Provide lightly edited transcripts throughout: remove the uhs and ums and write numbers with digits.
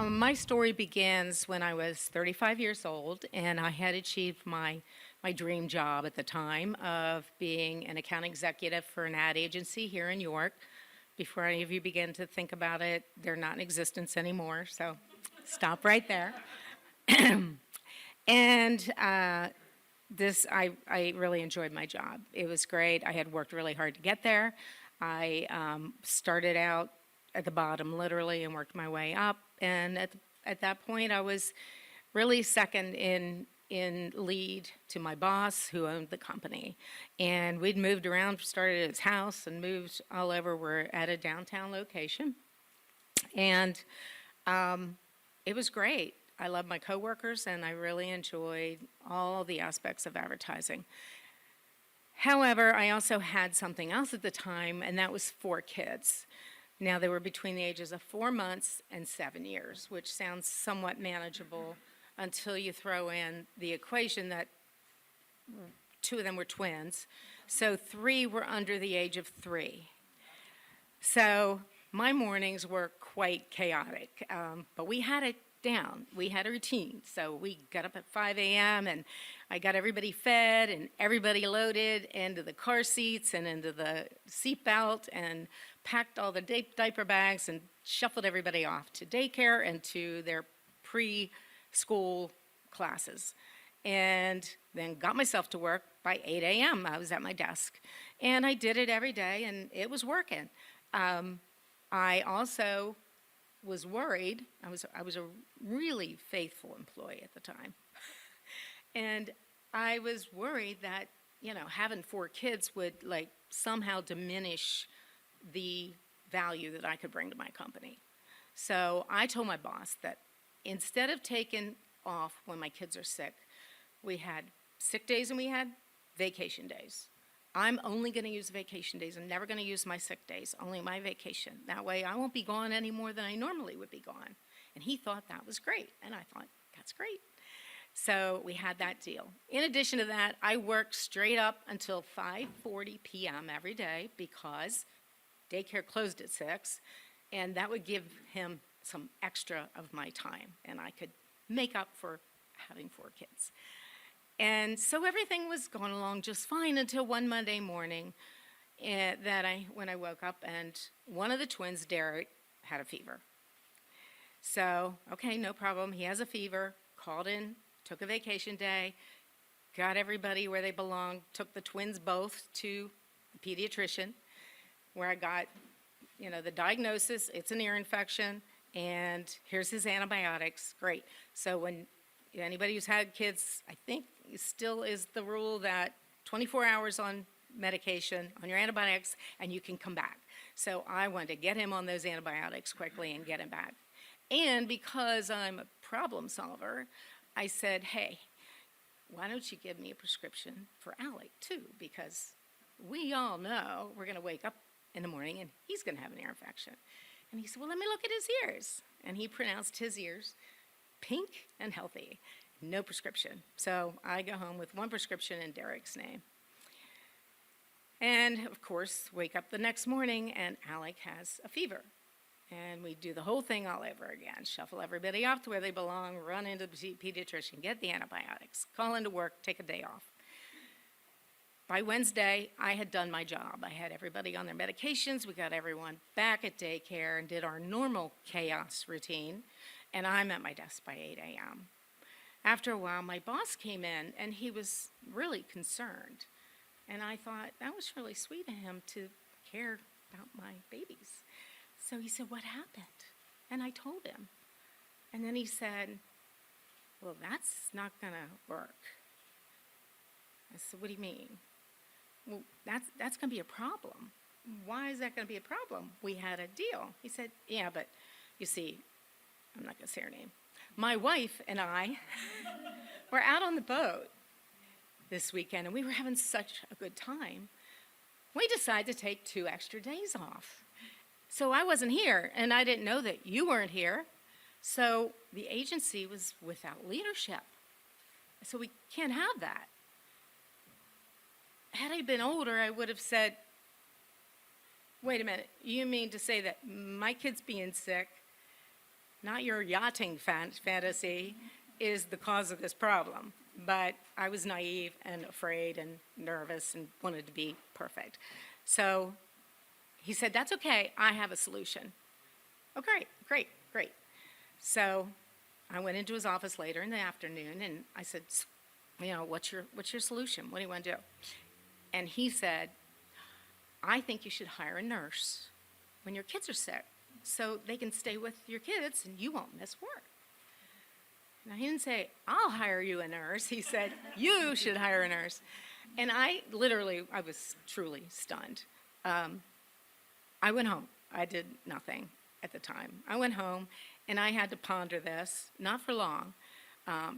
My story begins when I was 35 years old, and I had achieved my dream job at the time of being an account executive for an ad agency here in York. Before any of you begin to think about it, they're not in existence anymore, so stop right there. And I really enjoyed my job. It was great. I had worked really hard to get there. I started out at the bottom, literally, and worked my way up. And at that point, I was really second in lead to my boss, who owned the company. And we'd moved around, started at his house, and moved all over. We're at a downtown location, and it was great. I loved my coworkers, and I really enjoyed all the aspects of advertising. However, I also had something else at the time, and that was 4 kids. Now, they were between the ages of 4 months and 7 years, which sounds somewhat manageable until you throw in the equation that 2 of them were twins. So 3 were under the age of 3. So my mornings were quite chaotic, but we had it down. We had a routine. So we got up at 5 a.m. and I got everybody fed and everybody loaded into the car seats and into the seat belt and packed all the diaper bags and shuffled everybody off to daycare and to their preschool classes. And then got myself to work by 8 a.m. I was at my desk. And I did it every day, and it was working. I also was worried. I was a really faithful employee at the time. And I was worried that, having 4 kids would somehow diminish the value that I could bring to my company. So I told my boss that instead of taking off when my kids are sick, we had sick days and we had vacation days. I'm only going to use vacation days. I'm never going to use my sick days, only my vacation. That way I won't be gone any more than I normally would be gone. And he thought that was great. And I thought, that's great. So we had that deal. In addition to that, I worked straight up until 5:40 p.m. every day because daycare closed at 6. And that would give him some extra of my time. And I could make up for having 4 kids. And so everything was going along just fine until one Monday morning when I woke up and one of the twins, Derek, had a fever. So, okay, no problem. He has a fever, called in, took a vacation day, got everybody where they belonged, took the twins both to the pediatrician where I got, the diagnosis, it's an ear infection, and here's his antibiotics. Great. So when anybody who's had kids, I think it still is the rule that 24 hours on medication, on your antibiotics, and you can come back. So I wanted to get him on those antibiotics quickly and get him back. And because I'm a problem solver, I said, hey, why don't you give me a prescription for Alec too? Because we all know we're going to wake up in the morning and he's going to have an ear infection. And he said, well, let me look at his ears. And he pronounced his ears pink and healthy, no prescription. So I go home with 1 prescription in Derek's name. And of course, wake up the next morning and Alec has a fever. And we do the whole thing all over again. Shuffle everybody off to where they belong, run into the pediatrician, get the antibiotics, call into work, take a day off. By Wednesday, I had done my job. I had everybody on their medications. We got everyone back at daycare and did our normal chaos routine. And I'm at my desk by 8 a.m. After a while, my boss came in, and he was really concerned. And I thought, that was really sweet of him to care about my babies. So he said, what happened? And I told him. And then he said, well, that's not going to work. I said, what do you mean? Well, that's going to be a problem. Why is that going to be a problem? We had a deal. He said, yeah, but you see, I'm not going to say her name. My wife and I were out on the boat this weekend, and we were having such a good time. We decided to take 2 extra days off. So I wasn't here, and I didn't know that you weren't here. So the agency was without leadership. So we can't have that. Had I been older, I would have said, wait a minute, you mean to say that my kid's being sick not your yachting fantasy is the cause of this problem. But I was naive and afraid and nervous and wanted to be perfect. So he said, that's okay, I have a solution. Oh, great. So I went into his office later in the afternoon and I said, what's your solution? What do you want to do? And he said, I think you should hire a nurse when your kids are sick so they can stay with your kids and you won't miss work. Now, he didn't say, I'll hire you a nurse. He said, you should hire a nurse. And I was truly stunned. I went home. I did nothing at the time. I went home and I had to ponder this, not for long,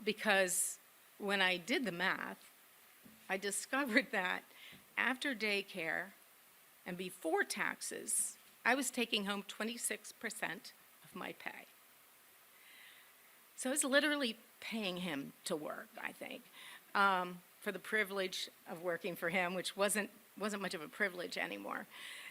because when I did the math, I discovered that after daycare and before taxes, I was taking home 26% of my pay. So I was literally paying him to work, I think, for the privilege of working for him, which wasn't much of a privilege anymore.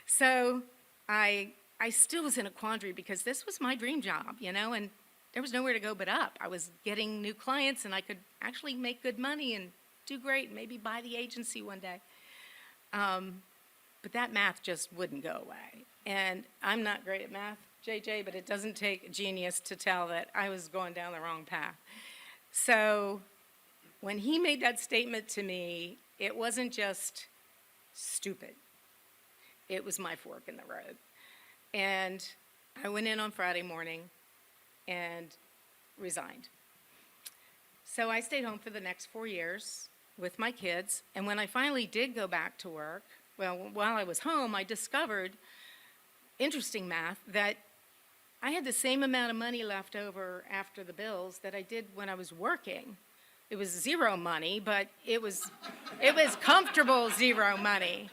So I still was in a quandary because this was my dream job, and there was nowhere to go but up. I was getting new clients, and I could actually make good money and do great, and maybe buy the agency one day. But that math just wouldn't go away. And I'm not great at math, JJ, but it doesn't take a genius to tell that I was going down the wrong path. So when he made that statement to me, it wasn't just stupid. It was my fork in the road. And I went in on Friday morning and resigned. So I stayed home for the next 4 years with my kids. And when I finally did go back to work, well, while I was home, I discovered, interesting math, that I had the same amount of money left over after the bills that I did when I was working. It was zero money, but it was comfortable zero money.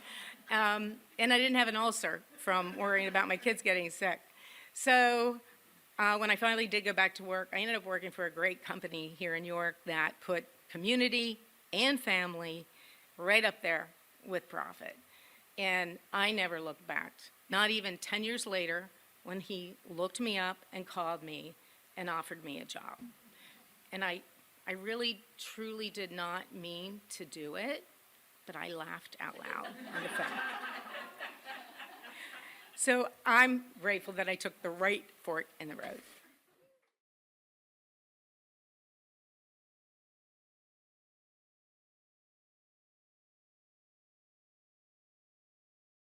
And I didn't have an ulcer from worrying about my kids getting sick. So when I finally did go back to work, I ended up working for a great company here in New York that put community and family right up there with profit. And I never looked back, not even 10 years later when he looked me up and called me and offered me a job. And I really, truly did not mean to do it, but I laughed out loud on the phone. So I'm grateful that I took the right fork in the road.